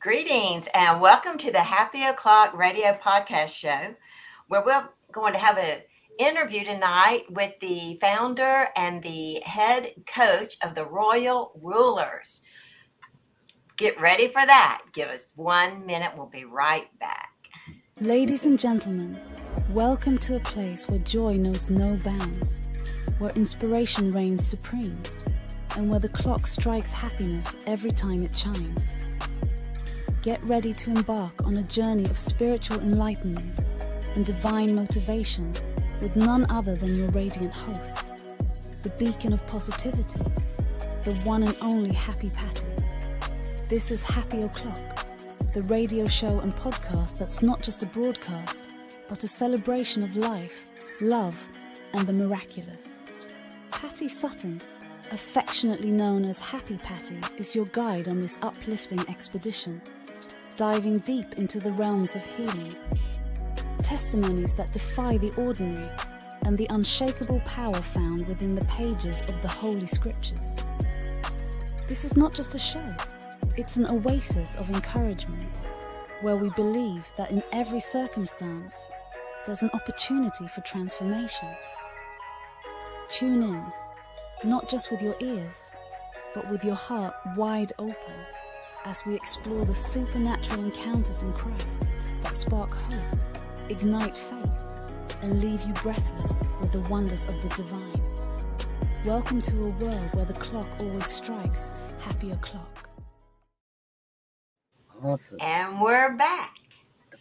Greetings and welcome to the Happy O'Clock Radio Podcast Show, where we're going to have an interview tonight with the founder and the head coach of the Royal Rulers. Get ready for that. Give us 1 minute. We'll be right back. Ladies and gentlemen, welcome to a place where joy knows no bounds, where inspiration reigns supreme, and where the clock strikes happiness every time it chimes. Get ready to embark on a journey of spiritual enlightenment and divine motivation with none other than your radiant host, the beacon of positivity, the one and only Happy Patti. This is Happy O'Clock, the radio show and podcast that's not just a broadcast, but a celebration of life, love, and the miraculous. Patti Sutton, affectionately known as Happy Patti, is your guide on this uplifting expedition, diving deep into the realms of healing. Testimonies that defy the ordinary and the unshakable power found within the pages of the Holy Scriptures. This is not just a show, it's an oasis of encouragement, where we believe that in every circumstance, there's an opportunity for transformation. Tune in, not just with your ears, but with your heart wide open, as we explore the supernatural encounters in Christ that spark hope, ignite faith, and leave you breathless with the wonders of the divine. Welcome to a world where the clock always strikes Happy O'Clock. Awesome. And we're back.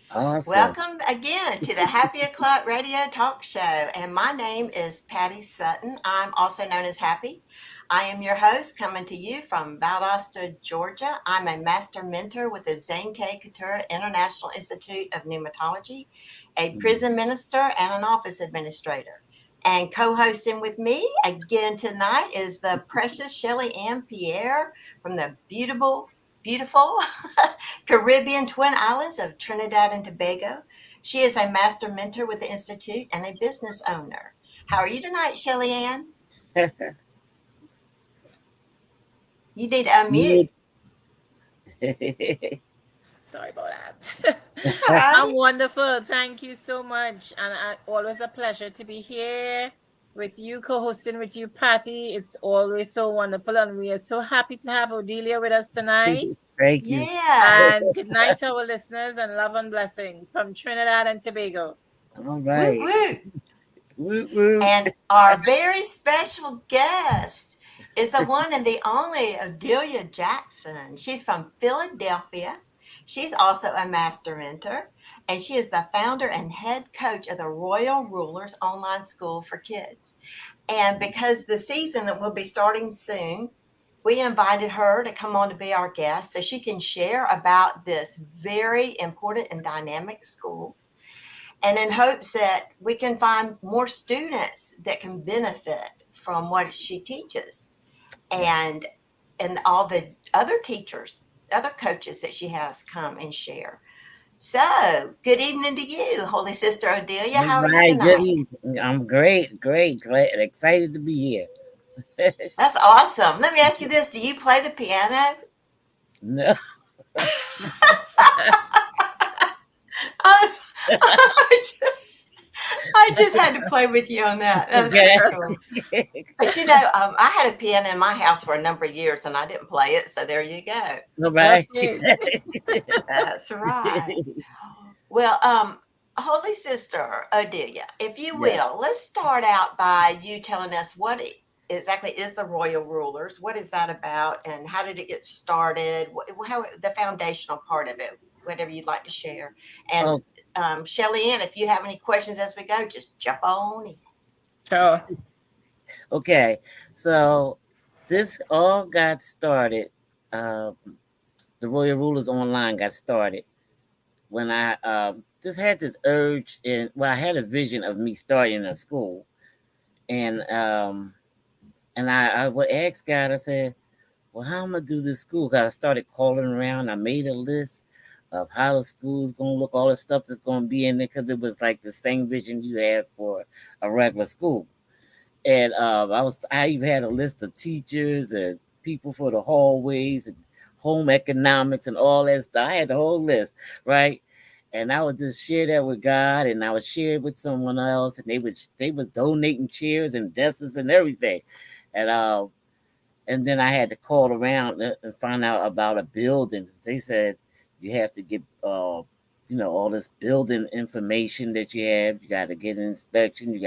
Awesome. Welcome again to the Happy O'Clock Radio Talk Show. And my name is Patti Sutton. I'm also known as Happy. I am your host, coming to you from Valdosta, Georgia. I'm a master mentor with the Zane K. Couture International Institute of Pneumatology, a prison minister, and an office administrator. And co-hosting with me again tonight is the precious Shelly-Ann Pierre from the beautiful Caribbean Twin Islands of Trinidad and Tobago. She is a master mentor with the Institute and a business owner. How are you tonight, Shelly-Ann? You need to unmute. Sorry about that. I'm wonderful. Thank you so much. And always a pleasure to be here with you, co-hosting with you, Patti. It's always so wonderful. And we are so happy to have Odelia with us tonight. Thank you. Yeah. And good night to our listeners, and love and blessings from Trinidad and Tobago. All right. Woo, woo. And our very special guest is the one and the only Odelia Jackson. She's from Philadelphia. She's also a master mentor, and she is the founder and head coach of the Royal Rulers Online School for Kids. And because the season that will be starting soon, we invited her to come on to be our guest so she can share about this very important and dynamic school, and in hopes that we can find more students that can benefit from what she teaches. And all the other teachers, other coaches that she has come and share. So, good evening to you, Holy Sister Odelia. How are you tonight? Good evening. I'm great. Glad, excited to be here. That's awesome. Let me ask you this. Do you play the piano? No. I just had to play with you on that. That was pretty cool. But you know, I had a piano in my house for a number of years, and I didn't play it. So there you go. All right. That's right. Well, Holy Sister Odelia, if you will, let's start out by you telling us what exactly is the Royal Rulers. What is that about, and how did it get started? How the foundational part of it, whatever you'd like to share. And Shelly-Ann, if you have any questions as we go, just jump on in. Sure. Okay, so this all got started. The Royal Rulers Online got started when I just had this urge, and I had a vision of me starting a school, and I would ask God. I said, "Well, how am I gonna do this school?" Because I started calling around. I made a list of how the school's gonna look, all the stuff that's gonna be in there, because it was like the same vision you had for a regular school. And I even had a list of teachers and people for the hallways and home economics and all that stuff. I had the whole list, right? And I would just share that with God, and I would share it with someone else, and they was donating chairs and desks and everything, and then I had to call around and find out about a building. They said you have to get all this building information that you have. You got to get an inspection. You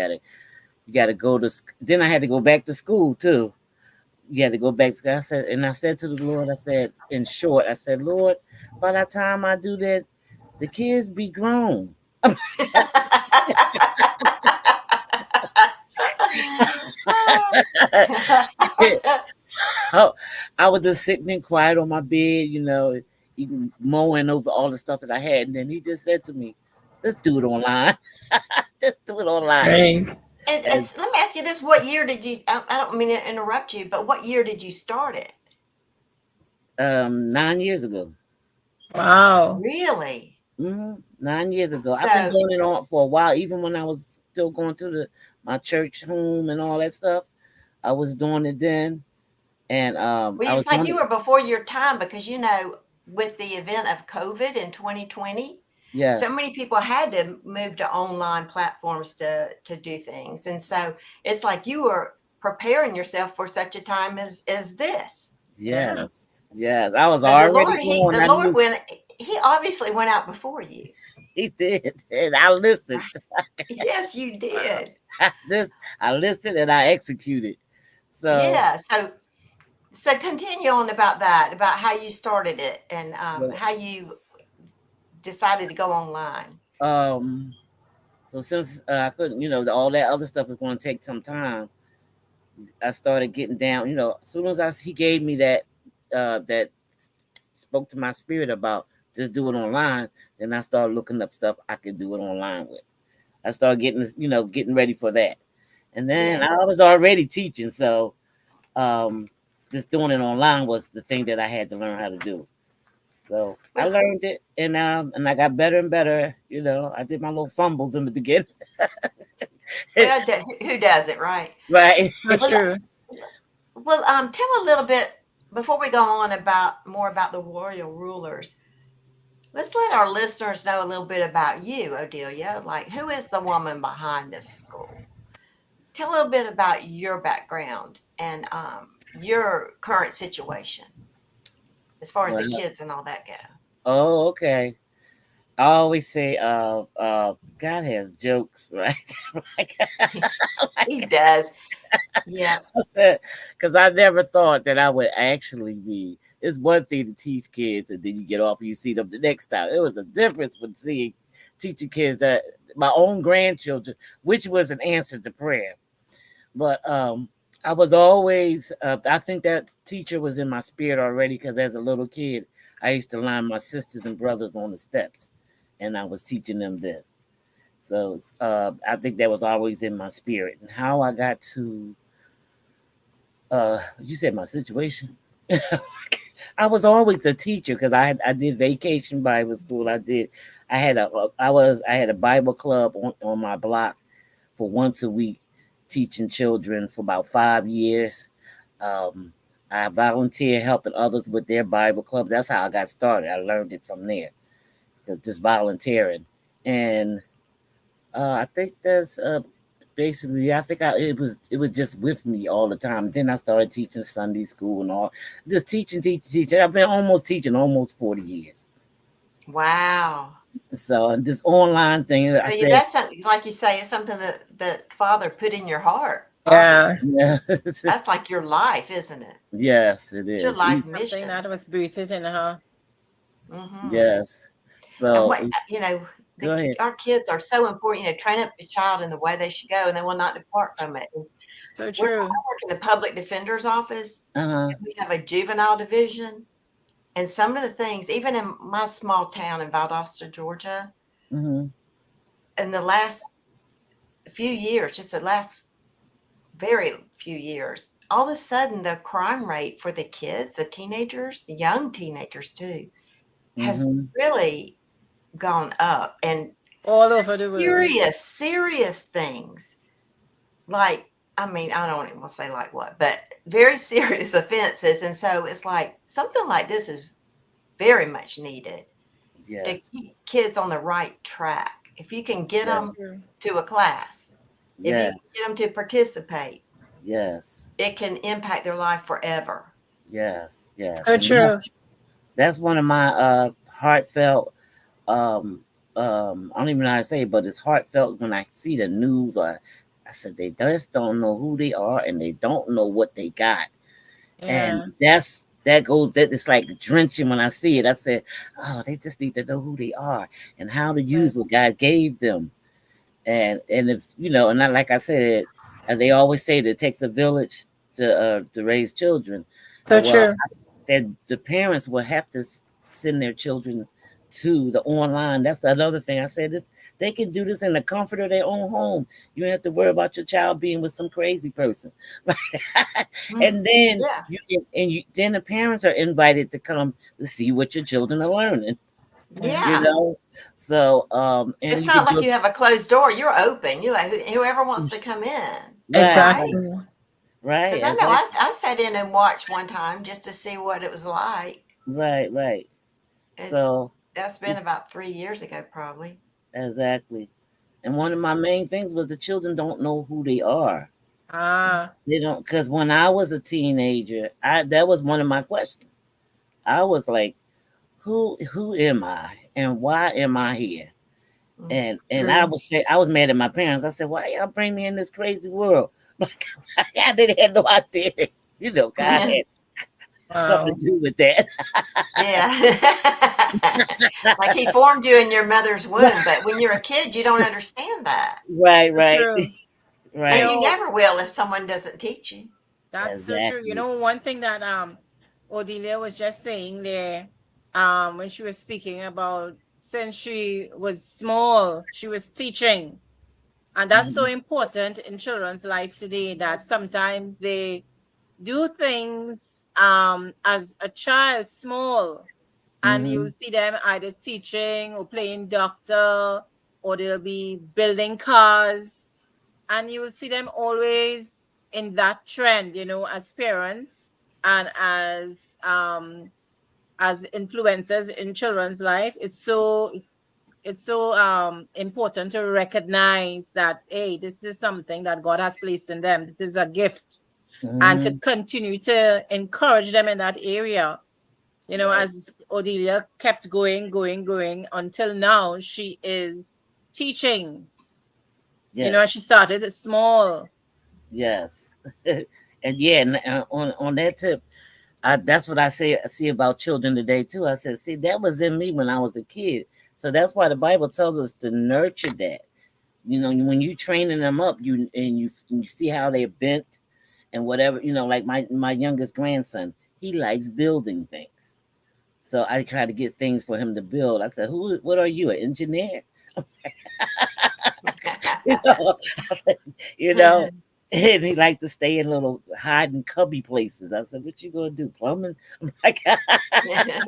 got to go to. Then I had to go back to school too. You had to go back to school. I said to the Lord, I said, in short, I said, Lord, by the time I do that, the kids be grown. So I was just sitting in quiet on my bed, even mowing over all the stuff that I had. And then he just said to me, let's do it online. Just do it online. Right. And Let me ask you this: what year did you? I don't mean to interrupt you, but what year did you start it? 9 years ago. Wow. Really? 9 years ago. I've been So, doing it on for a while, even when I was still going to my church home and all that stuff. I was doing it then. And well, I was it's like doing you it. were before your time because with the event of COVID in 2020, Yeah. so many people had to move to online platforms to do things, and so it's like you were preparing yourself for such a time as this. Yeah. Yes. Yes. I was So the already Lord, going. I knew He obviously went out before you. he did. And I listened. Yes, you Wow. did. That's this. I listened and I executed. So, Yeah. So continue on about that, about how you started it and well, how you decided to go online. um, so since I couldn't, all that other stuff was going to take some time. I started getting down. As soon as he gave me that spoke to my spirit about just do it online. Then I started looking up stuff I could do it online with. I started getting ready for that. And then Yeah. I was already teaching, so um, just doing it online was the thing that I had to learn how to do. So I Well, learned it, and I got better and better. I did my little fumbles in the beginning, who does it, right? right? So Well, true. tell a little bit before we go on about more about the royal rulers. Let's let our listeners know a little bit about you, Odelia. Like, who is the woman behind this school? Tell a little bit about your background and your current situation as far as the Well, kids and all that go. oh, okay. I always say, God has jokes, right? like, He like does. Yeah. because I never thought that I would actually be. It's one thing to teach kids, and then you get off and you see them the next time. It was a difference with teaching kids that my own grandchildren, which was an answer to prayer. But I was always. I think that teacher was in my spirit already because as a little kid, I used to line my sisters and brothers on the steps, and I was teaching them then. So I think that was always in my spirit. And how I got to you said my situation. I was always the teacher because I did vacation Bible school. I had a Bible club on my block for once a week, teaching children for about 5 years. Um, I volunteer helping others with their Bible clubs. That's how I got started. I learned it from there, just volunteering. And I think that's basically. I think it was just with me all the time. Then I started teaching Sunday school and all. Just teaching. I've been almost teaching almost 40 years. Wow. So and this online thing, I So said, that's something, like you say, it's something that Father put in your heart. Obviously, Yeah. yeah, that's like your life, isn't it? yes, it It's your is. life Something mission. that was booted in her. Hmm. Yes. And So what go ahead. our kids are so important. Train up the child in the way they should go, and they will not depart from it. And So I true. work in the public defender's office. Uh-huh. We have a juvenile division, and some of the things, even in my small town in Valdosta, Georgia, Hmm. in the last few years, just the last very few years, all of a sudden the crime rate for the kids, the teenagers, the young teenagers too, has Hmm. really gone up. And All over the world. serious things like I mean, I don't even want to say like what, but very serious offenses. And so it's like something like this is very much needed to Yes. keep kids on the right track. If you can get Yes. them to a class, if you can Yes. get them to participate, Yes. it can impact their life forever. Yes. Yes. So And true. that's one of my heartfelt um I don't even know how to say it, but it's heartfelt when I see the news, or I said they just don't know who they are and they don't know what they got. And Yeah. that it's like drenching when I see it. I said, oh, they just need to know who they are and how to Right. use what God gave them. And if and not like I said, they always say that it takes a village to raise children. So Well, true. that the parents will have to send their children to the online. That's another thing I said. This they can do this in the comfort of their own home. You don't have to worry about your child being with some crazy person, and then Yeah. then the parents are invited to come to see what your children are learning. You Yeah. know, so and It's you can not like do you have a closed door. You're open. You're like, whoever wants to come in, right, right? Exactly. right, Because I know exactly, I sat in and watched one time just to see what it was like. right. And So that's been about 3 years ago, probably. exactly. And one of my main things was the children don't know who they are. Ah. They don't, because when I was a teenager, I that was one of my questions. I was like, who am I and why am I here? Mm. And I True. was say I was mad at my parents. I said, why y'all bring me in this crazy world? Like I didn't have no idea. God had something Wow. to do with that. Yeah. Like he formed you in your mother's womb, but when you're a kid, you don't understand that. Right, So right, true. You And right. you know, never will if someone doesn't teach you. that's so true. You Exactly. know, one thing that Odelia was just saying there, when she was speaking about since she was small, she was teaching. And that's so Mhm, important in children's life today that sometimes they do things as a child small, and you'll mhm, see them either teaching or playing doctor, or they'll be building cars, and you will see them always in that trend, as parents and um as influencers in children's life. It's so important to recognize that, hey, this is something that God has placed in them. This is a gift, and to mhm. continue to encourage them in that area. Right. As Odelia kept going until now, she is teaching. Yes. She started small. Yes. And yeah, and on that tip, that's what I see about children today too. I said, see, that was in me when I was a kid. So that's why the Bible tells us to nurture that. When you training them up, you see how they're bent and whatever. Like my youngest grandson, he likes building things. So I try to get things for him to build. I said, What are you, an engineer? you know, you know. And he liked to stay in little hiding cubby places. I said, "What you gonna do, plumbing?" I'm like, Yeah.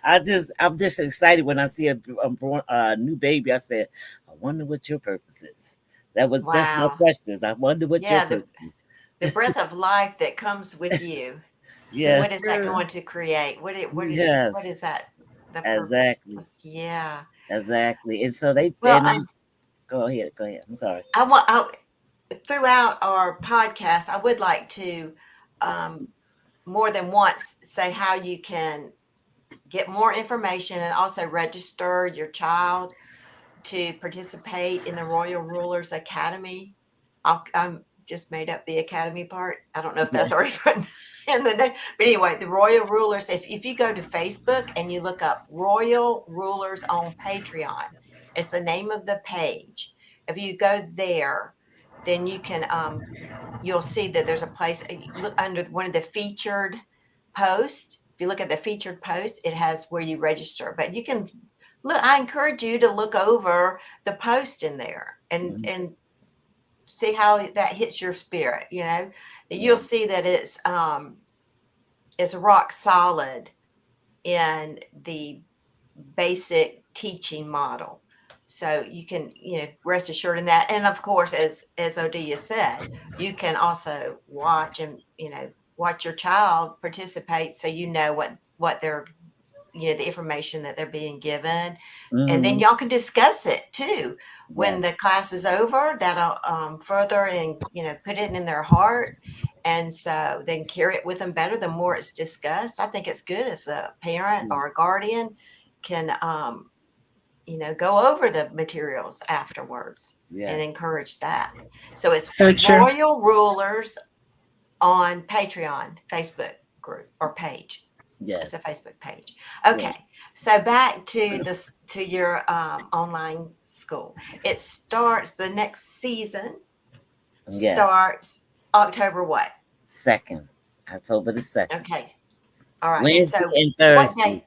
I'm just excited when I see a new baby. I said, "I wonder what your purpose is." That's my Wow. questions. I wonder what your Yeah, purpose is. the breath of life that comes with you. So Yes, what is that True. going to create? What yes, is that? The purpose? exactly, Yeah. exactly. And so they Well, and I go ahead, go ahead. I'm sorry. throughout our podcast, I would like to um, more than once say how you can get more information and also register your child to participate in the Royal Rulers Academy. I'm just made up the academy part. I don't know if that's already written in the name. But anyway, the Royal Rulers, if you go to Facebook and you look up Royal Rulers on Patreon, it's the name of the page. If you go there, then you can you'll see that there's a place look under one of the featured posts. If you look at the featured post, it has where you register. But you can look. I encourage you to look over the post in there Mhm. and see how that hits your spirit. You'll Yeah. see that it's rock solid in the basic teaching model. So you can, rest assured in that. And of course, as Odelia said, you can also watch and, watch your child participate, so you know what they're, the information that they're being given. And then y'all can discuss it too. When the class is over, that'll further and, put it in their heart. And so then carry it with them better the more it's discussed. I think it's good if the parent or guardian can, go over the materials afterwards and encourage that. So it's So true. Royal Rulers on Patreon Facebook group or page. Yes. It's a Facebook page. Okay. So back to your online school. It starts, the next season starts October what? 2nd. October the 2nd. Okay. All right. Wednesday and what Thursday. day?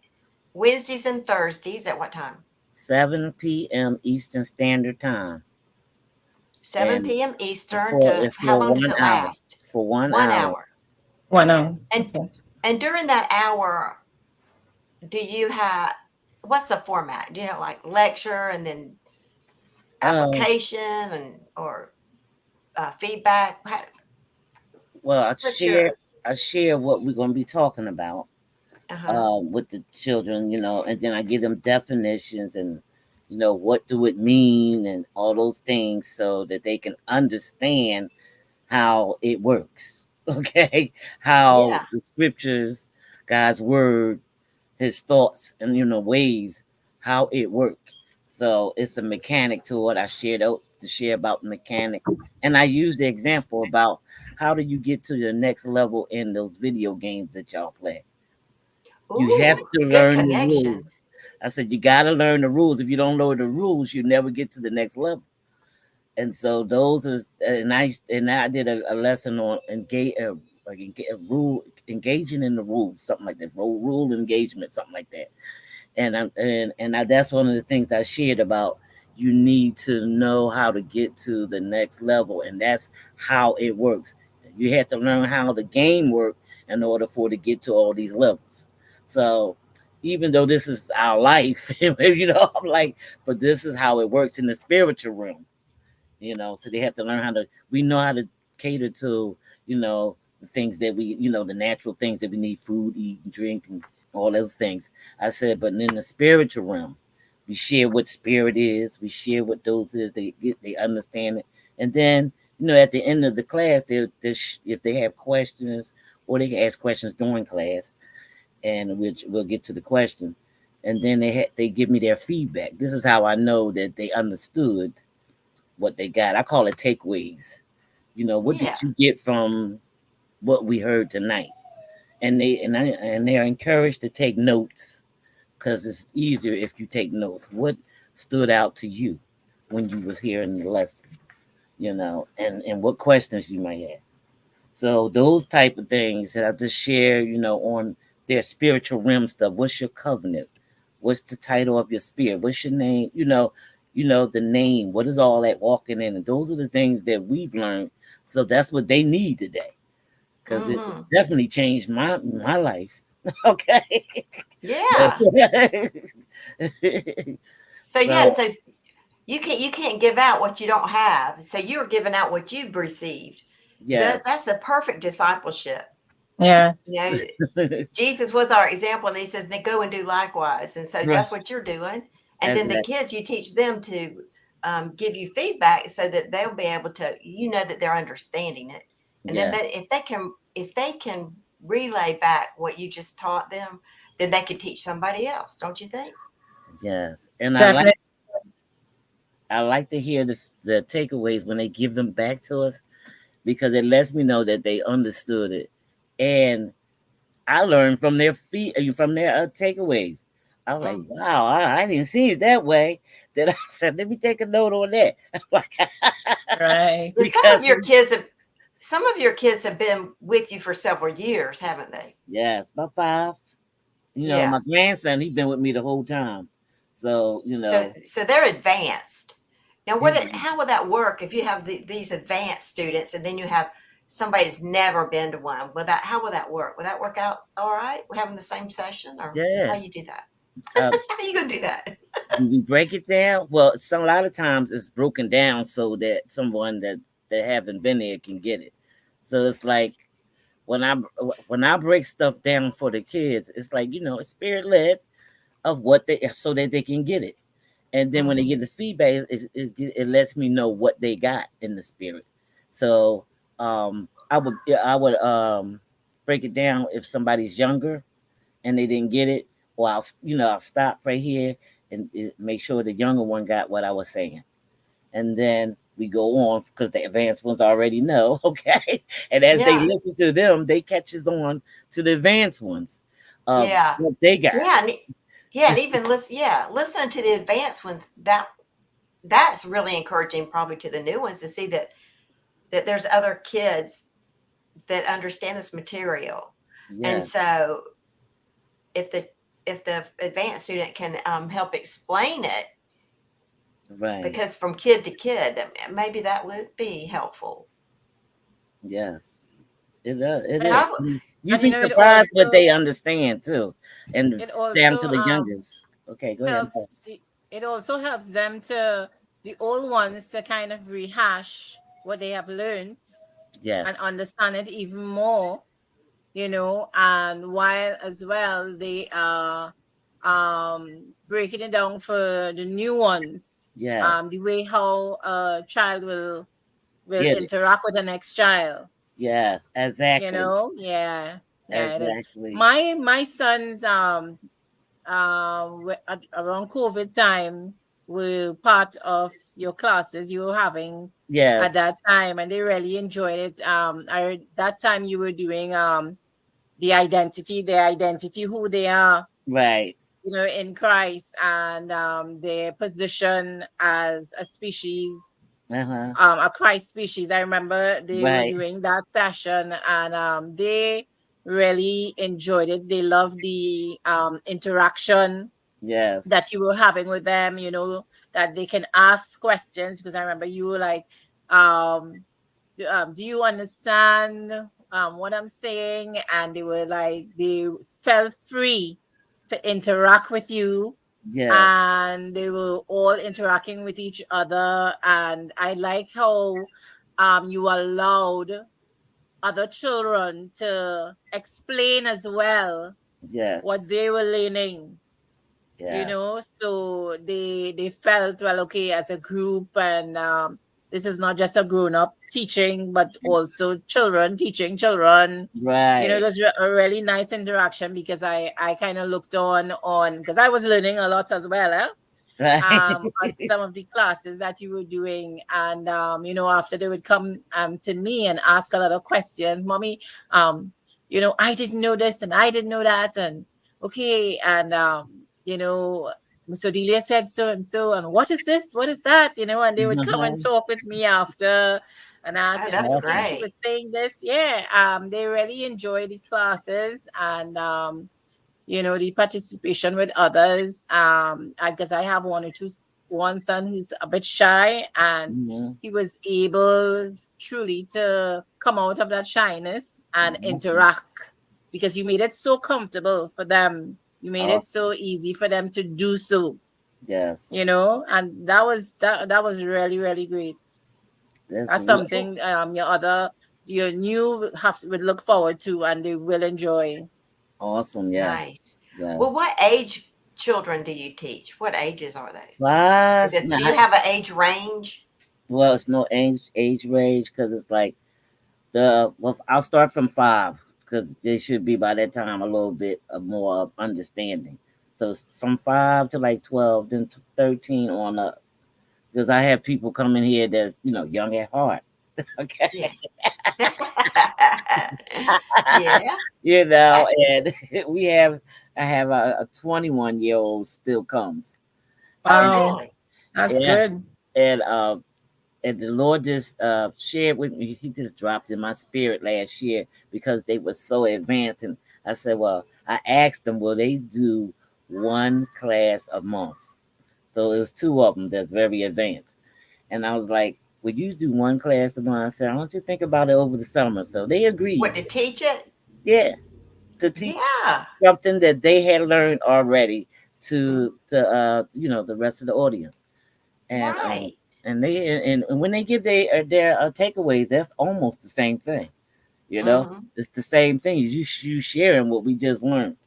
Wednesdays and Thursdays at what time? 7 p.m. Eastern Standard Time. 7 p.m. Eastern. It's How long does it hour. last? For 1 1 hour. hour. 1 hour. And during that hour, do you have, what's the format? Do you have like lecture and then application or feedback? Well, I share what we're going to be talking about with the children, and then I give them definitions and, what do it mean and all those things so that they can understand how it works. Okay. How the scriptures, God's word, his thoughts and, ways, how it works. So it's a mechanic to it. I shared out to share about mechanics. And I use the example about how do you get to the next level in those video games that y'all play. You have to learn the rules. I said, you got to learn the rules. If you don't know the rules, you never get to the next level. And so those is, and I did a lesson on engaging in the rules, something like that, rule engagement, something like that. And that's one of the things I shared about. You need to know how to get to the next level, and that's how it works. You have to learn how the game works in order for it to get to all these levels. So even though this is our life, I'm like, but this is how it works in the spiritual realm. So they have to learn we know how to cater to, the things that we, the natural things that we need, food, eat, and drink, and all those things. I said, but in the spiritual realm, we share what spirit is, we share what those is, they understand it. And then, at the end of the class, if they have questions, or they can ask questions during class, and we'll get to the question. And then they give me their feedback. This is how I know that they understood what they got. I call it takeaways. What did you get from what we heard tonight? And they're encouraged to take notes, because it's easier if you take notes. What stood out to you when you was hearing the lesson? And what questions you might have. So those type of things that I just share, on their spiritual realm stuff. What's your covenant? What's the title of your spirit? What's your name? The name. What is all that walking in? And those are the things that we've learned. So that's what they need today, because it definitely changed my life. Okay. Yeah. So you can't give out what you don't have. So you're giving out what you've received. Yeah. So that's a perfect discipleship. Yeah. Jesus was our example, and he says, go and do likewise. And so that's what you're doing. And then the kids, you teach them to give you feedback so that they'll be able to, that they're understanding it. And then if they can relay back what you just taught them, then they could teach somebody else. Don't you think? Yes. And I like to hear the takeaways when they give them back to us, because it lets me know that they understood it. And I learned from their takeaways. I was like, wow, I didn't see it that way. Then I said, let me take a note on that. Right. Some of your kids have been with you for several years, haven't they? Yes, about 5. My grandson, he's been with me the whole time. So, So they're advanced. Now, how will that work if you have these advanced students and then you have somebody that's never been to one? How will that work? Will that work out all right? We're having the same session, or how you do that? How are you going to do that? we break it down. Well, some a lot of times it's broken down so that someone that haven't been there can get it. So it's like when I break stuff down for the kids, it's like it's spirit led of what they so that they can get it. And then when they get the feedback, it lets me know what they got in the spirit. So I would break it down if somebody's younger and they didn't get it, or I'll stop right here and make sure the younger one got what I was saying, and then we go on because the advanced ones already know, okay, and as they Yes. listen to them, they catches on to the advanced ones of Yeah. what they got. And even listen to the advanced ones. That's really encouraging, probably to the new ones, to see that there's other kids that understand this material. And Yes, so if the advanced student can help explain it, right. because from kid to kid, maybe that would be helpful. Yes, it does. It And is. I, You'd And you be know, it surprised what also they understand too, and it down to also the youngest. Okay, go ahead. I'm sorry. helps it also helps them to the old ones to kind of rehash what they have learned and Yes, understand it even more, and while as well they are breaking it down for the new ones, yes, the way how a child will get it. interact with the next child. Yes, exactly, Yeah, it is. exactly. My sons around COVID time were part of your classes you were having at Yes, that time, and they really enjoyed it. That time you were doing their identity, who they are, right. in Christ, and their position as a species, Uh-huh. a Christ species. I remember they were Right. doing that session, and they really enjoyed it. They loved the interaction Yes. that you were having with them, that they can ask questions, because I remember you were like, um, do you understand what I'm saying? And they were like, they felt free to interact with you, Yes. and they were all interacting with each other. And I like how you allowed other children to explain as well Yes. what they were learning, Yeah. so they felt, well, okay, as a group, and this is not just a grown-up teaching, but also children teaching children. It Right. was a really nice interaction, because I kind of looked on because I was learning a lot as well, Right. on some of the classes that you were doing. And after they would come to me and ask a lot of questions, mommy, I didn't know this and I didn't know that, and okay, and Mr. Delia said so and so, and what is this, what is that, and they would come Uh-huh. and talk with me after and ask, oh, and that's okay, she Awesome. was great. saying this. They really enjoy the classes, and the participation with others. Because I have one son who's a bit shy, and Mm-hmm. he was able truly to come out of that shyness and Awesome. interact, because you made it so comfortable for them. You made it Awesome. so easy for them to do so, Yes. and that was really, really great. That's That's real Yeah. something your new would look forward to, and they will enjoy. awesome. Yes. Nice. Well, Yes. what age children do you teach? What ages are they? Five. No, Do you have an age range? well, it's no age range because it's like I'll start from five because they should be by that time a little bit of more understanding. So it's from 5 to like 12, then 13 on up. Because I have people coming here that's young at heart. Okay. Yeah. Yeah. That's And I have a 21-year-old still comes. oh And Wow, really? that's yeah, good. and and the Lord just shared with me. He just dropped in my spirit last year because they were so advanced, and I said, well, I asked them, will they do one class a month? So it was two of them that's very advanced, and I was like, would you do one class a month? I said, why don't you think about it over the summer? So they agreed. What, to teach it? Yeah, to teach Yeah. something that they had learned already to the rest of the audience. And Right. and when they give their takeaways, that's almost the same thing. Mm-hmm. It's the same thing. You sharing what we just learned.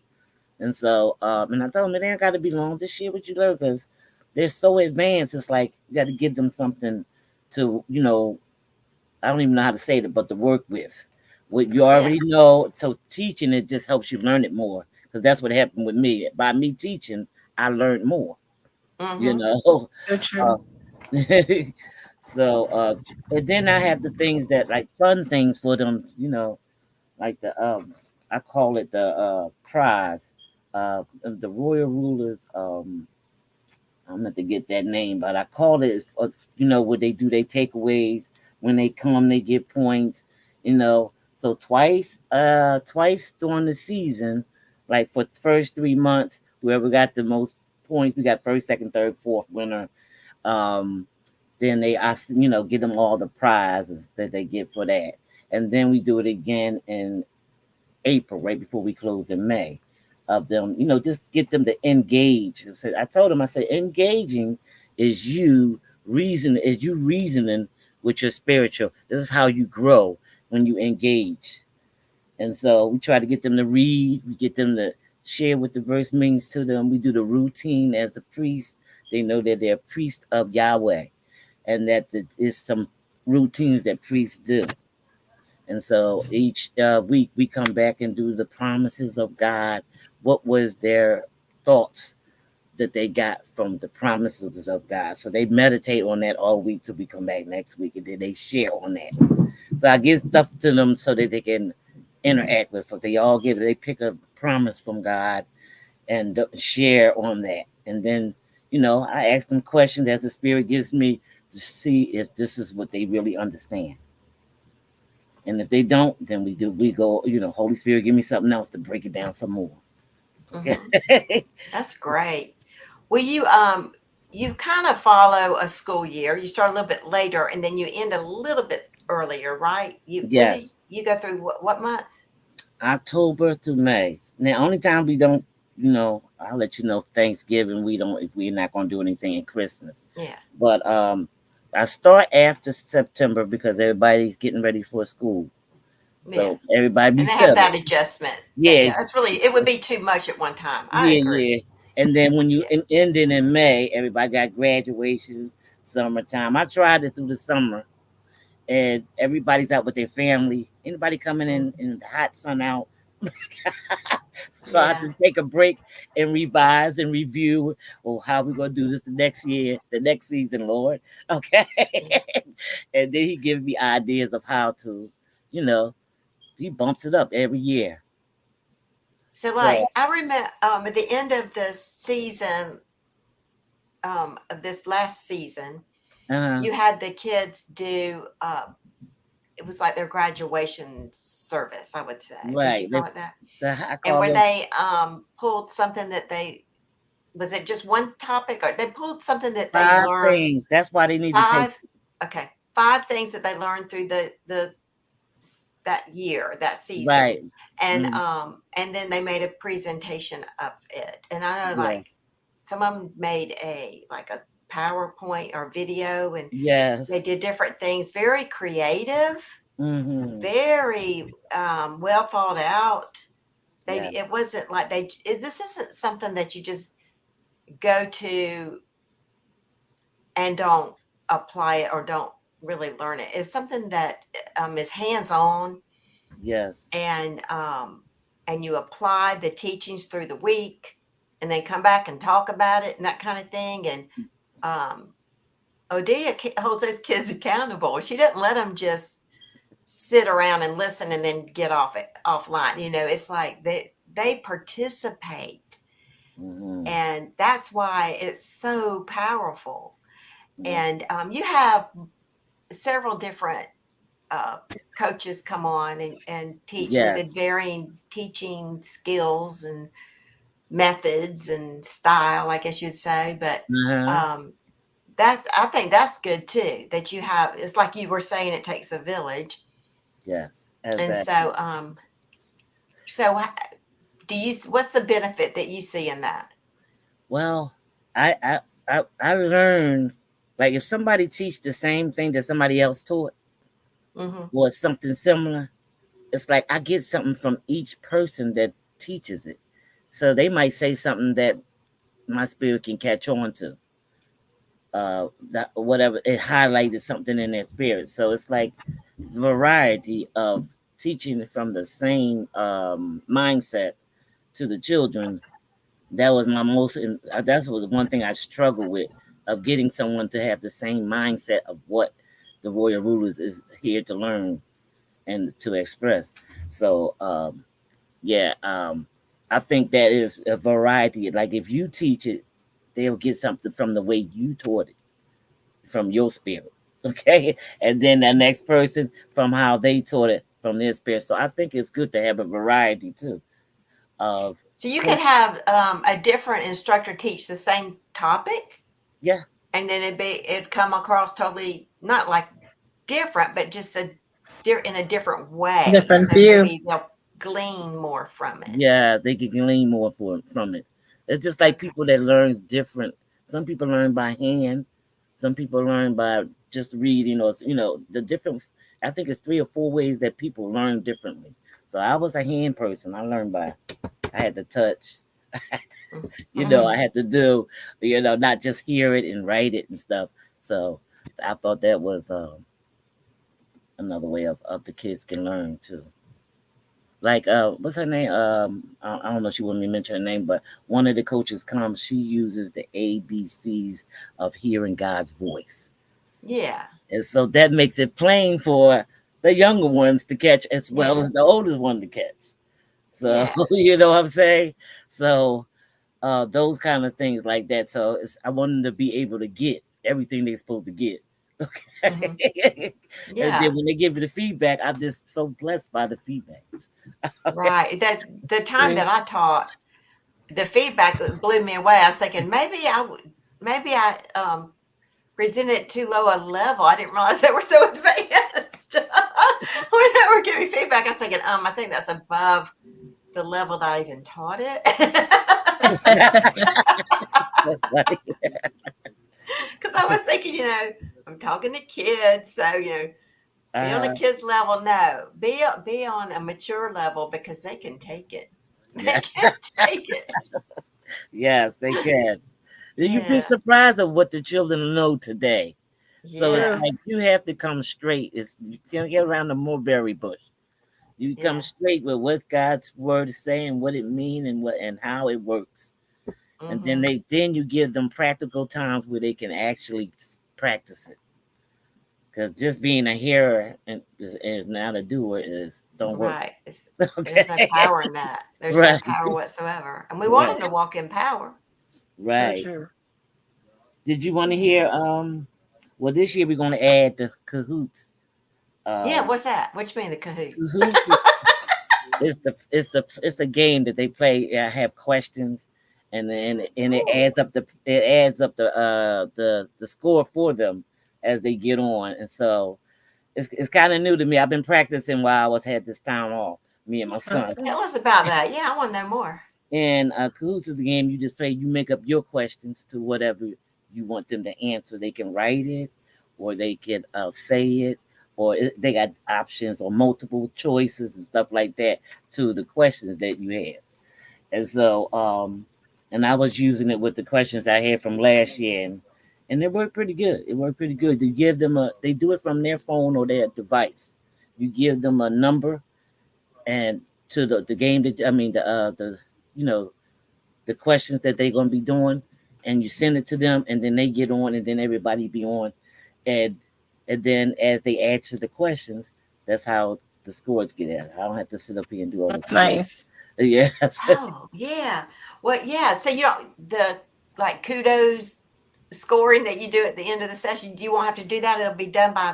And so, and I told them it ain't got to be long. Just share what you learn because they're so advanced. It's like you got to give them something to, I don't even know how to say it, but to work with what you Yeah. already know. So teaching it just helps you learn it more because that's what happened with me. By me teaching, I learned more. You Mm-hmm. know, So uh, true. so and then I have the things that like fun things for them. Like I call it the prize, the royal rulers. I'm not to get that name, but I call it, what they do, they takeaways. When they come, they get points, So twice during the season, like for the first 3 months, whoever got the most points, we got first, second, third, fourth winner. Um, then give them all the prizes that they get for that. And then we do it again in April, right before we close in May, of them, just get them to engage. I told them, I said, engaging is you reasoning with your spiritual. This is how you grow when you engage. And so we try to get them to read, we get them to share what the verse means to them. We do the routine as a priest. They know that they're a priest of Yahweh and that there is some routines that priests do. And so each week we come back and do the promises of God. What was their thoughts that they got from the promises of God? So they meditate on that all week till we come back next week, and then they share on that. So I give stuff to them so that they can interact with it. They pick a promise from God and share on that. And then, I ask them questions as the Spirit gives me to see if this is what they really understand. And if they don't, then we go, Holy Spirit, give me something else to break it down some more. Mm-hmm. Okay. That's great. Well, you kind of follow a school year. You start a little bit later, and then you end a little bit earlier, right? Yes. You go through what month? October to May. Now, only time we don't, I'll let you know Thanksgiving. We don't, if we're not going to do anything in Christmas. Yeah, But I start after September because everybody's getting ready for school. yeah. So everybody be And they have settled. that adjustment. Yeah, Yeah, that's really, it would be too much at one time. I agree. yeah. And then when you Yeah. ending in May, everybody got graduations, summertime. I tried it through the summer and everybody's out with their family. Anybody coming in the hot sun out? So I have Yeah. to take a break and revise and review. Oh, how we gonna do this the next year, the next season, Lord? Okay. Yeah. And then he gives me ideas of how to, you know, he bumps it up every year. So, So like, I remember at the end of the season, of this last season, uh you had the kids do, it was like their graduation service, I would say. Would you right. call it that? I And call where them they pulled something that they, was it just one topic or they pulled something that they five learned? things. That's why they need to take Five? Okay. Five things that they learned through the that year, that season. right. Mm, And then they made a presentation of it. And I know like yes. some of them made a like a PowerPoint or video and they Yes. did different things, very creative, Mm-hmm. very well thought out. It Yes. wasn't like this isn't something that you just go to and don't apply it or don't really learn it. It's something that is hands on Yes. and you apply the teachings through the week and then come back and talk about it and that kind of thing. And um, Odia holds those kids accountable. She doesn't let them just sit around and listen and then get offline. It's like they participate, Mm-hmm. and that's why it's so powerful. Yes. And you have several different uh, coaches come on and teach with the Yes. varying teaching skills and methods and style, I guess you'd say. But Uh-huh. um, I think that's good too. That you have, it's like you were saying, it takes a village. Yes. And Exactly. so what's the benefit that you see in that? Well, I learned, like, if somebody teach the same thing that somebody else taught or something similar, it's like I get something from each person that teaches it. So they might say something that my spirit can catch on to. That whatever, it highlighted something in their spirit. So it's like variety of teaching from the same mindset to the children. That was my most, that was one thing I struggled with, of getting someone to have the same mindset of what the royal rulers is here to learn and to express. So yeah, I think that is a variety. Like if you teach it, they'll get something from the way you taught it, from your spirit. Okay. And then the next person from how they taught it from their spirit. So I think it's good to have a variety too of. So you could have a different instructor teach the same topic, Yeah. and then it'd come across totally not like different, but just in a different way. Different So view. maybe they'll glean more from it. Yeah, they can glean more from it. It's just like people that learns different. Some people learn by hand. Some people learn by just reading, or the different. I think it's 3 or 4 ways that people learn differently. So I was a hand person. I learned by, I had to touch. I had to do, not just hear it and write it and stuff. So I thought that was another way of the kids can learn too. Like what's her name? I don't know if she wanted me to mention her name, but one of the coaches comes, she uses the ABCs of hearing God's voice. Yeah. And so that makes it plain for the younger ones to catch as well Yeah. as the oldest one to catch. So Yeah. you know what I'm saying? So those kind of things like that. So I want them to be able to get everything they're supposed to get. Okay. And Yeah. then when they give you the feedback, I'm just so blessed by the feedbacks. Right. That the time that I taught, the feedback blew me away. I was thinking maybe I presented it too low a level. I didn't realize they were so advanced. When they were giving feedback, I was thinking, I think that's above the level that I even taught it. That's funny. Because I was thinking, I'm talking to kids, so be on a kid's level. No, be on a mature level because they can take it. They can take it. Yes, they can. You'd be Yeah. surprised at what the children know today. So it's Yeah. like you have to come straight. You can't get around the mulberry bush. You come Yeah. straight with what God's word is saying, what it means, and how it works. And then you give them practical times where they can actually practice it. Because just being a hearer is not a doer don't work. Right. There's no Okay. power in that. There's no Right. power whatsoever. And we want Right. them to walk in power. So Right. true. Did you want to hear? Well, this year we're going to add the cahoots. Yeah, what's that? What you mean the cahoots? Cahoots it's a game that they play. Have questions, and then it adds up the score for them as they get on. And so it's kind of new to me. I've been practicing while I had this time off. Me and my son. Tell us about that. Yeah, I want to know more. And cahoots is a game you just play. You make up your questions to whatever you want them to answer. They can write it, or they can say it, or they got options or multiple choices and stuff like that to the questions that you have. And so, and I was using it with the questions I had from last year, and it worked pretty good. It worked pretty good. You give them they do it from their phone or their device. You give them a number, and to the game that the the questions that they're going to be doing, and you send it to them, and then they get on, and then everybody be on, and then as they answer the questions, that's how the scores get out. I don't have to sit up here and do all this. That's nice. Yes. Oh, yeah. Well, yeah. So the kudos scoring that you do at the end of the session, you won't have to do that. It'll be done by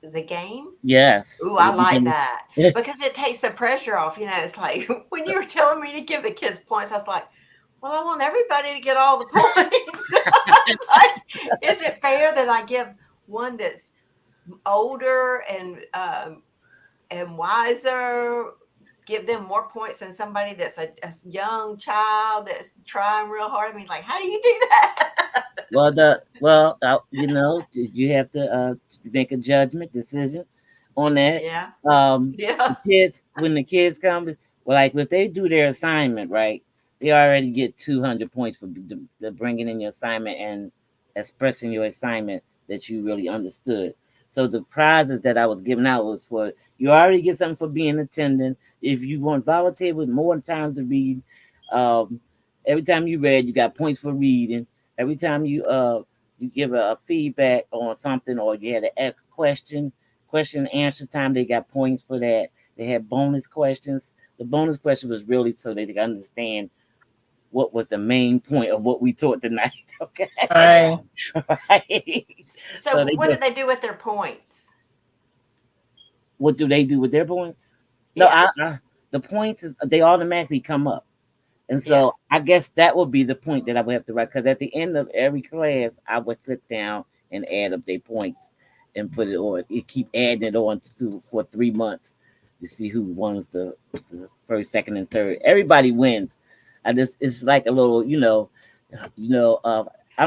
the game. Yes. Ooh, I like that because it takes the pressure off. It's like when you were telling me to give the kids points, I was like, well, I want everybody to get all the points. I was like, is it fair that I give one that's older and wiser give them more points than somebody that's a young child that's trying real hard? I mean, like, how do you do that? You have to make a judgment decision on that. Yeah. The Yeah. kids, when the kids come, well, like if they do their assignment right, they already get 200 points for the bringing in your assignment and expressing your assignment that you really understood. So the prizes that I was giving out was for you already get something for being attendant. If you want volunteer with more times to read, um, every time you read, you got points for reading. Every time you give a feedback on something or you had a question and answer time, they got points for that. They had bonus questions. The bonus question was really so they could understand what was the main point of what we taught tonight. Okay. Right. Right. So they what do, do they do with their points? what do they do with their points? No, Yeah. the points is they automatically come up. And Yeah. so I guess that would be the point that I would have to write because at the end of every class, I would sit down and add up their points and put it on. It keep adding it on for 3 months to see who wins the first, second, and third. Everybody wins. It's like a little, I don't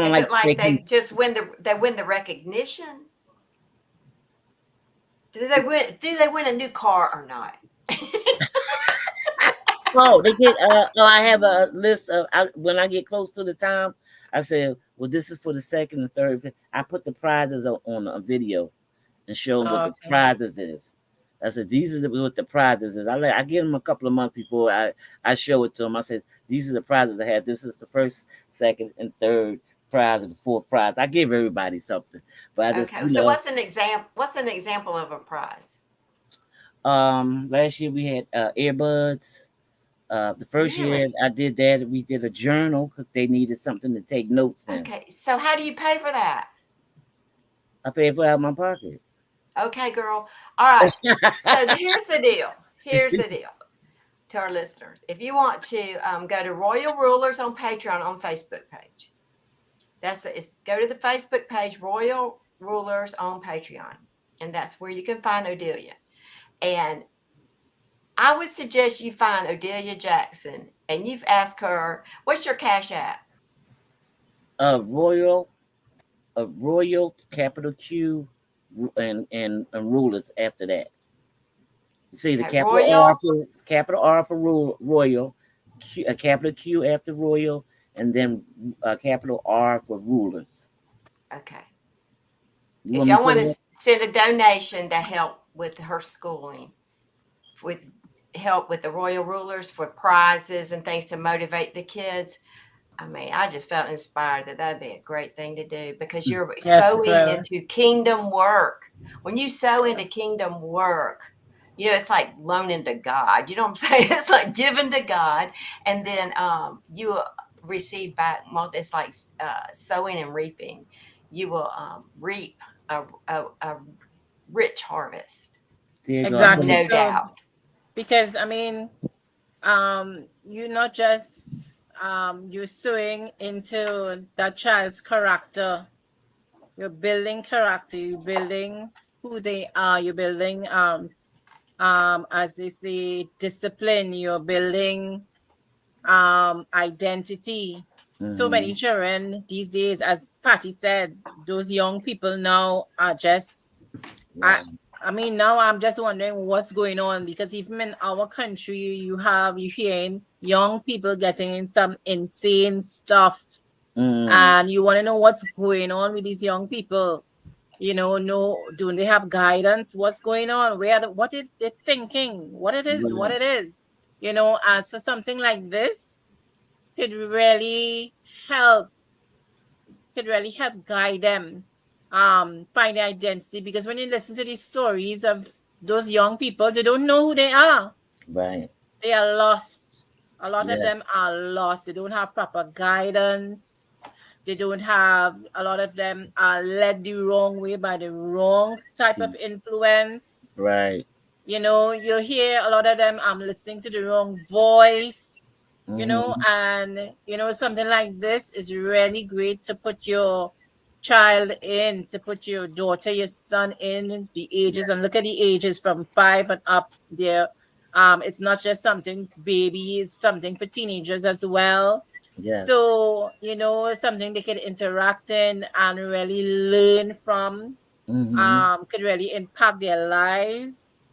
Is like it to say like they just win the recognition? Do they win a new car or not? oh, they get. I have a list of. When I get close to the time, I said, "Well, this is for the second and third." I put the prizes on a video and show them what the Okay. prizes is. I said, "These are what the prizes is." I give them a couple of months before I show it to them. I said, "These are the prizes I had. This is the first, second, and third prize, and the fourth prize." I give everybody something, but I just Okay. So what's an example? What's an example of a prize? last year we had earbuds. The first year Really? I did that, we did a journal because they needed something to take notes in. Okay. So how do you pay for that? I paid for it out of my pocket. Okay, girl. All right. So here's the deal. Here's the deal to our listeners. If you want to go to Royal Rulers on Patreon on Facebook page, go to the Facebook page Royal Rulers on Patreon, and that's where you can find Odelia. And I would suggest you find Odelia Jackson, and you've asked her, "What's your Cash App?" a royal, a royal capital Q and rulers after that. You see the Okay, Royal. capital R for royal, a capital Q after royal, and then a capital R for rulers. Okay. You If want me to y'all put want it to up? send a donation to help with her schooling, with help with the Royal Rulers for prizes and things to motivate the kids, I mean, I just felt inspired that that'd be a great thing to do because you're Yes, it sowing will. into kingdom work. When you sow into kingdom work, it's like loaning to God. You know what I'm saying? It's like giving to God, and then you will receive back. It's like sowing and reaping. You will reap a rich harvest, There you go. I put Exactly. it. no So, doubt. because I mean, you're not just you're sewing into that child's character. You're building character. You're building who they are. You're building as they say, discipline. You're building identity. So many children these days, as Patty said, those young people now are just Right. I mean, now I'm just wondering what's going on because even in our country, you hearing young people getting in some insane stuff, and you want to know what's going on with these young people. No, do they have guidance? What's going on? What is they thinking? What it is? What Right. it is? So something like this could really help. Could really help guide them find their identity, because when you listen to these stories of those young people, they don't know who they are. Right. They are lost. A lot of them Yes. are lost. They don't have proper guidance. They don't have, a lot of them are led the wrong way by the wrong type of influence. Right. You hear a lot of them listening to the wrong voice, Mm-hmm. and something like this is really great to put your child in, to put your daughter, your son in the ages, and look at the ages from 5 and up there. It's not just something babies, something for teenagers as well. Yes. So, something they could interact in and really learn from, could really impact their lives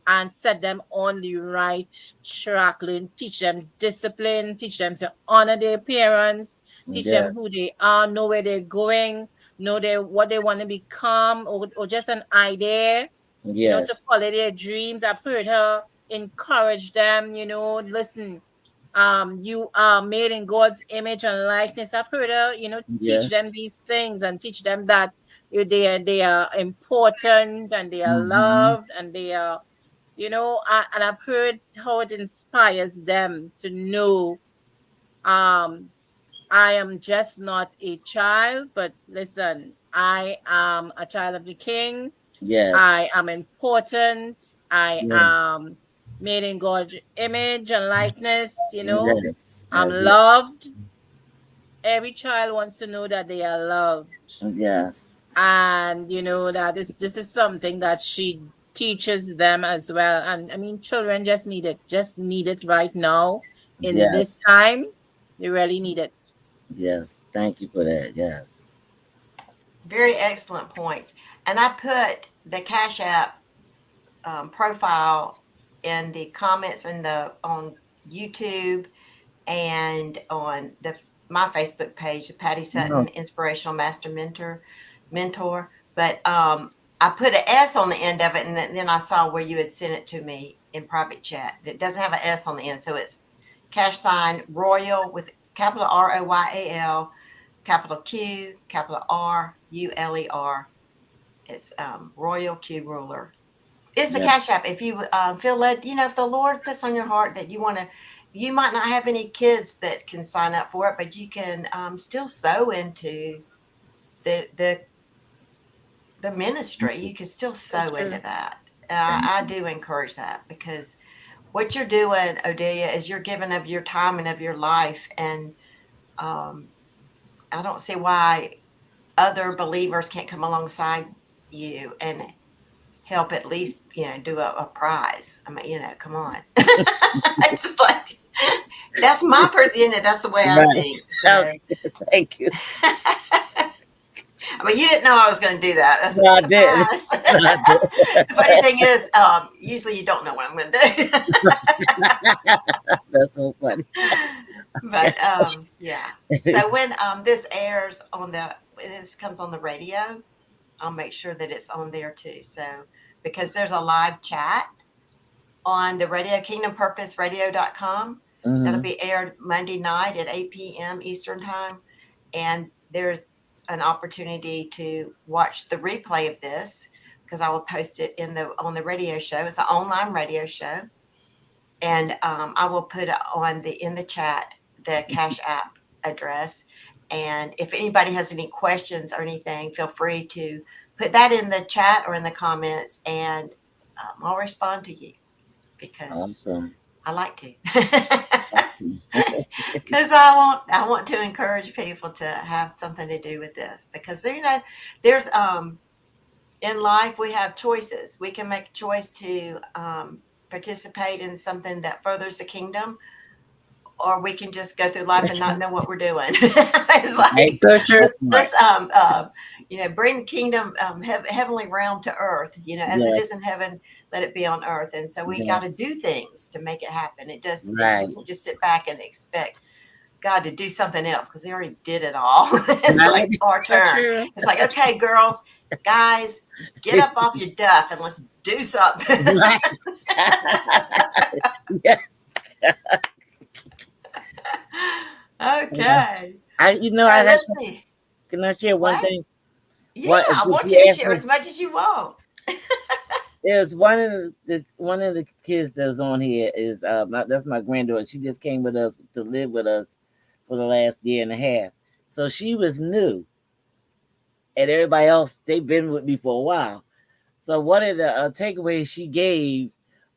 and set them on the right track. Teach them discipline, teach them to honor their parents, teach them who they are, know where they're going, know what they want to become, or just an idea, to follow their dreams. I've heard her encourage them, listen, you are made in God's image and likeness. I've heard her, teach them these things and teach them that they are important and they are loved and they are, and I've heard how it inspires them to know, I am just not a child, but listen, I am a child of the King. Yes. I am important. I am made in God's image and likeness, Yes. I'm loved. Every child wants to know that they are loved. Yes. And this is something that she teaches them as well. And I mean, children just need it right now in this time. They really need it. Yes, thank you for that. Yes. Very excellent points. And I put the Cash App profile in the comments on YouTube and on my Facebook page, the Patti Sutton Inspirational Master Mentor. But I put an S on the end of it, and then I saw where you had sent it to me in private chat. It doesn't have an S on the end, so it's #Royal with capital ROYAL, capital Q, capital RULER. It's Royal Q Ruler. It's a Cash App. If you feel led, if the Lord puts on your heart that you want to, you might not have any kids that can sign up for it, but you can still sow into the ministry. You can still sow into that. I do encourage that, because what you're doing, Odelia, is you're giving of your time and of your life. And I don't see why other believers can't come alongside you and help at least, do a prize. I mean, come on. It's like, that's my person, that's the way I think. So. Thank you. I mean, you didn't know I was going to do that. That's no, a surprise. The funny thing is, usually you don't know what I'm going to do. That's so funny. But yeah. So when this airs this comes on the radio, I'll make sure that it's on there too. So because there's a live chat on the radio, kingdompurposeradio.com. That'll be aired Monday night at 8 p.m. Eastern time. And there's an opportunity to watch the replay of this, because I will post it on the radio show. It's an online radio show. And I will put in the chat the Cash App address. And if anybody has any questions or anything, feel free to put that in the chat or in the comments, and I'll respond to you, because awesome. I like to. Because I want to encourage people to have something to do with this, because there's in life we have choices. We can make a choice to participate in something that furthers the kingdom, or we can just go through life and not know what we're doing. It's like, let's bring the kingdom, heavenly realm to earth. As it is in heaven, let it be on earth. And so we got to do things to make it happen. We can't just sit back and expect God to do something else, because He already did it all. It's like our turn. It's like, okay, girls, guys, get up off your duff and let's do something. Yes. Okay. Let's see. Can I share one thing? Yeah, I want you to share as much as you want. There's one of the kids that was on here is that's my granddaughter. She just came with us to live with us for the last year and a half. So she was new, and everybody else, they've been with me for a while. So one of the takeaways she gave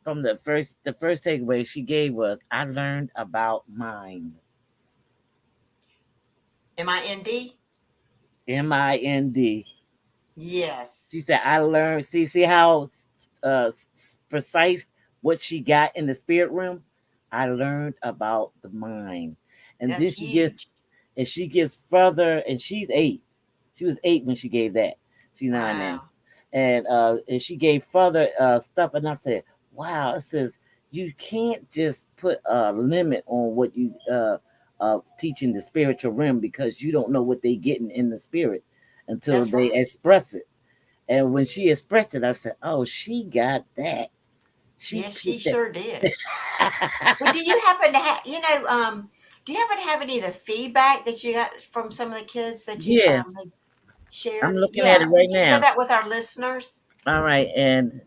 from the first takeaway she gave was, I learned about mind. MIND? MIND. Yes. She said, I learned, see how precise what she got in the spirit realm, I learned about the mind. And then That's huge. she gives further, and she's 8. She was 8 when she gave that. She's 9 now. Wow. And she gave further stuff, and I said, wow, it says you can't just put a limit on what you teaching the spiritual realm, because you don't know what they getting in the spirit until That's they right. express it. And when she expressed it, I said, oh, she got that. She Yes, she picked that. sure did. Well, do you happen to have, do you happen to have any of the feedback that you got from some of the kids that you Yeah, had I'm shared? looking at Yeah. it right Would you share now. that with our listeners? All right, and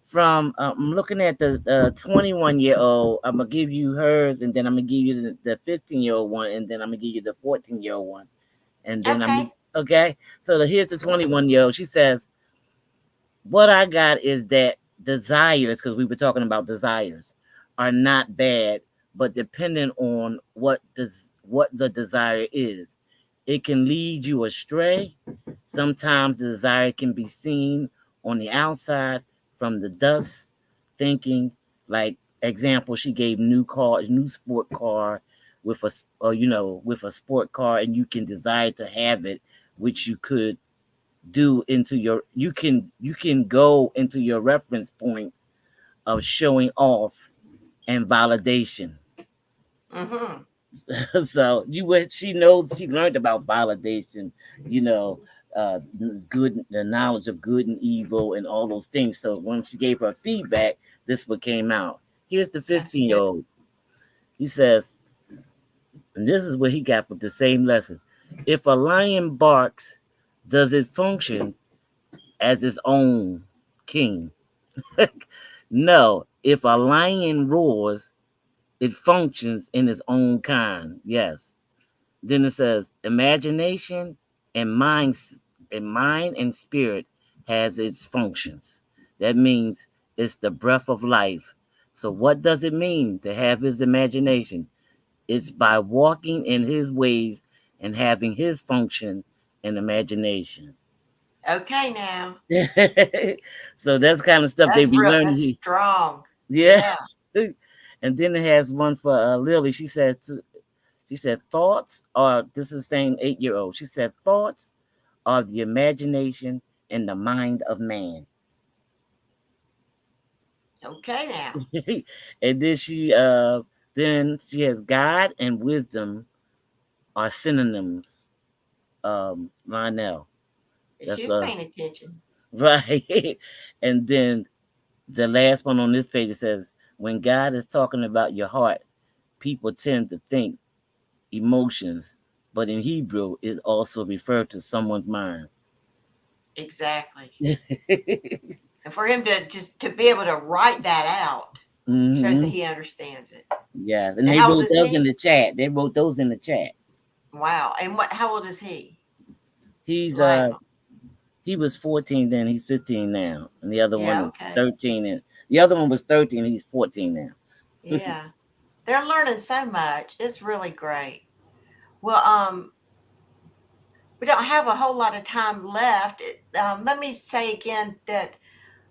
from I'm looking at the 21-year-old. I'm gonna give you hers, and then I'm gonna give you the 15-year-old one, and then I'm gonna give you the 14-year-old one, and then Okay. okay. So here's the Yeah. 21-year-old. She says, "What I got is that desires, because we were talking about desires, are not bad, but depending on what the desire is, it can lead you astray. Sometimes the desire can be seen on the outside from the dust, thinking like example, she gave new sport car with with a sport car, and you can desire to have it, which you could do into your you can go into your reference point of showing off and validation. Mm-hmm. So she knows, she learned about validation, you know, good, the knowledge of good and evil and all those things. So when she gave her feedback, this what came out. Here's the That's 15 year good. old. He says, and this is what he got for the same lesson: if a lion barks, does it function as its own king? No. If a lion roars, it functions in its own kind. Yes. Then it says imagination and mind and spirit has its functions. That means it's the breath of life. So what does it mean to have his imagination? It's by walking in his ways and having his function and imagination. Okay, now. So that's kind of stuff they be That's learning here. strong. Yeah. Yes. And then it has one for Lily. She said, thoughts are, this is the same 8-year old. She said, thoughts are the imagination and the mind of man. Okay, now. And then she has God and wisdom are synonyms. Lionel. She That's was paying attention. right. And then the last one on this page, it says, when God is talking about your heart, people tend to think emotions, but in Hebrew, it also refers to someone's mind. Exactly. And for him to just to be able to write that out shows that Hmm. he understands it. Yes, and And they how old wrote is those in he? the chat. They wrote those in the chat. Wow. And how old is he? He's Lionel. he was 14 then, he's 15 now. And the other one Yeah, is okay. 13, and the other one was 13, he's 14 now. Yeah. They're learning so much. It's really great. Well, we don't have a whole lot of time left. Let me say again that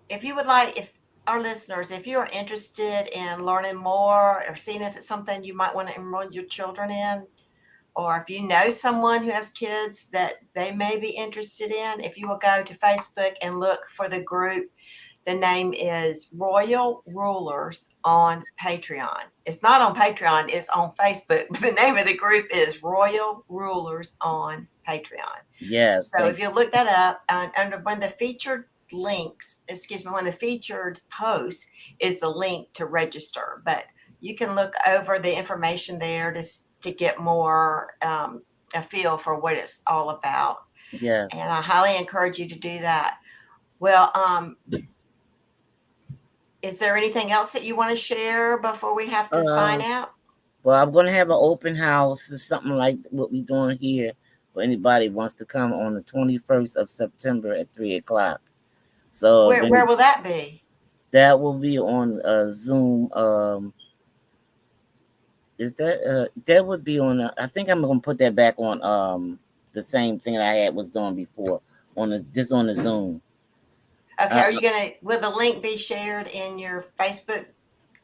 if you would like, if our listeners, if you are interested in learning more or seeing if it's something you might want to enroll your children in, or if you know someone who has kids that they may be interested in, if you will go to Facebook and look for the group, the name is Royal Rulers on Patreon. It's not on Patreon, it's on Facebook, but the name of the group is Royal Rulers on Patreon. Yes, So if you look that up, under one of the featured one of the featured posts is the link to register. But you can look over the information there to get more a feel for what it's all about. yes. And I highly encourage you to do that. Well, is there anything else that you want to share before we have to sign Uh, out? well, I'm gonna have an open house or something like what we doing here. For anybody wants to come on the 21st of September at 3 o'clock. So Where will that be? that will be on Zoom. Is that would be on? I think I'm gonna put that back on the same thing that I was doing before on just on the Zoom. Okay, are you gonna? Will the link be shared in your Facebook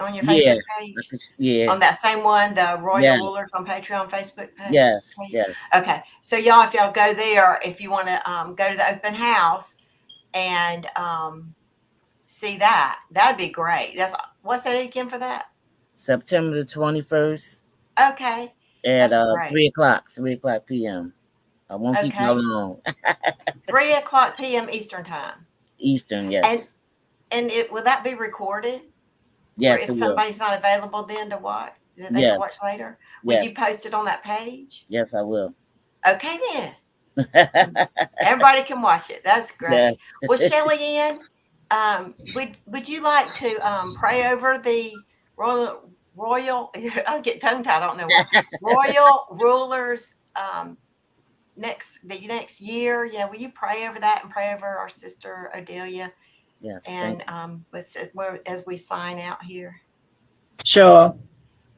on your Yeah, Facebook page? yeah, On that same one, the Royal yes, Rulers on Patreon Facebook yes, page? yes. Okay. So y'all, if y'all go there, if you want to go to the open house and see that, that'd be great. What's that again for that? September the 21st Okay. at That's great. 3 o'clock p.m. I won't keep you Okay. long. 3 o'clock p.m. Eastern time. Eastern, And yes. will that be recorded? For Yes, if it will. somebody's not available then to watch, that they can Yes, watch later? Will yes, you post it on that page? yes, I will. Okay then. Everybody can watch it. That's great. Yes. Well, Shelly-Ann, would you like to pray over the royal? I get tongue tied. I don't know why. Royal rulers the next year. Will you pray over that and pray over our sister Odelia Yes, thank and as we sign out here? Sure.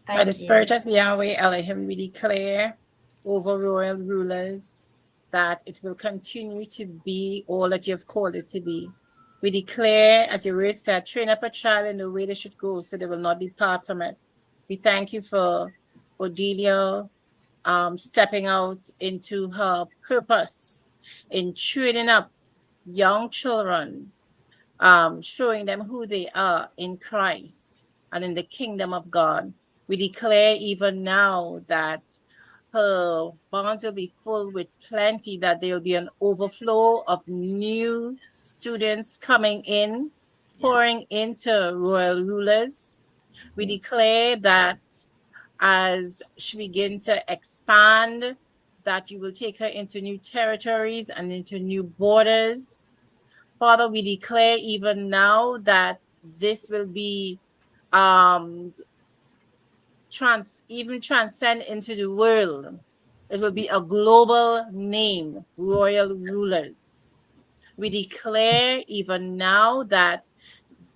By the Thank Spirit you. of Yahweh Elohim, we declare over royal rulers that it will continue to be all that you have called it to be. We declare, as your word said, train up a child in the way they should go, so they will not depart from it. We thank you for Odelia stepping out into her purpose in training up young children, showing them who they are in Christ and in the kingdom of God. We declare even now that her barns will be full with plenty, that there will be an overflow of new students coming in, pouring into royal rulers. We declare that as she begins to expand, that you will take her into new territories and into new borders. Father, we declare even now that this will be transcend into the world. It will be a global name, royal rulers. We declare even now that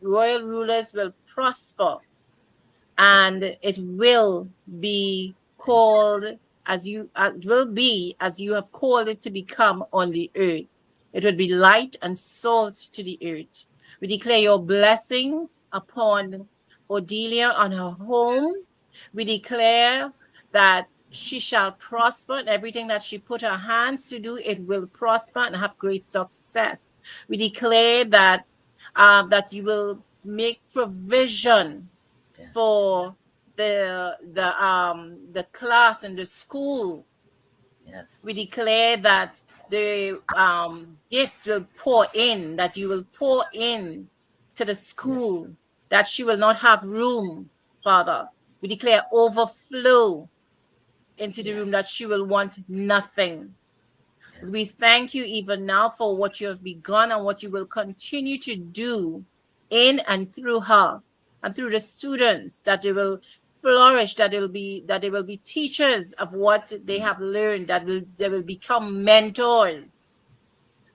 royal rulers will prosper and it will be called as you have called it to become on the earth. It would be light and salt to the earth. We declare your blessings upon Odelia on her home. We declare that she shall prosper and everything that she put her hands to do, it will prosper and have great success. We declare that that you will make provision for the class and the school. Yes. We declare that the gifts will pour in, that you will pour in to the school, that she will not have room, Father. We declare overflow into the room, that she will want nothing. We thank you even now for what you have begun and what you will continue to do in and through her and through the students, that they will flourish, that they will be teachers of what they have learned, that they will become mentors.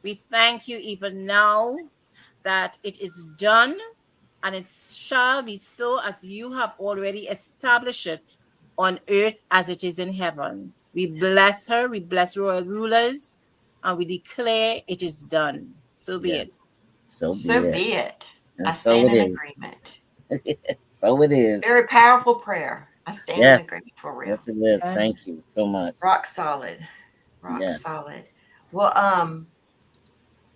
We thank you even now that it is done and it shall be so as you have already established it on earth as it is in heaven. We bless her, we bless royal rulers, and we declare it is done. So be it. So Be it. And I so stand it in is. agreement. So it is. Very powerful prayer. I stand in agreement for real. Yes, it is. Thank you so much. Rock solid. Rock solid. Well,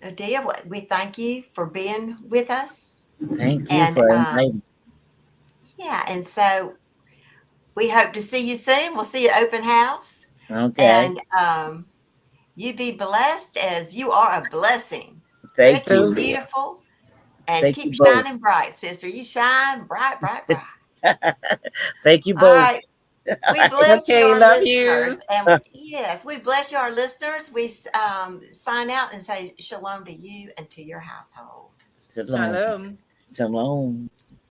Odelia, we thank you for being with us. Thank you for inviting. Yeah, and so we hope to see you soon. We'll see you at open house. Okay. And you be blessed as you are a blessing. Thank Rich you. and beautiful. And Thank keep you both. shining bright, sister. You shine bright, bright, bright. Thank you both. All right. We bless you, our love listeners. you. And yes, we bless you, our listeners. We sign out and say shalom to you and to your household. Shalom. Shalom. Shalom.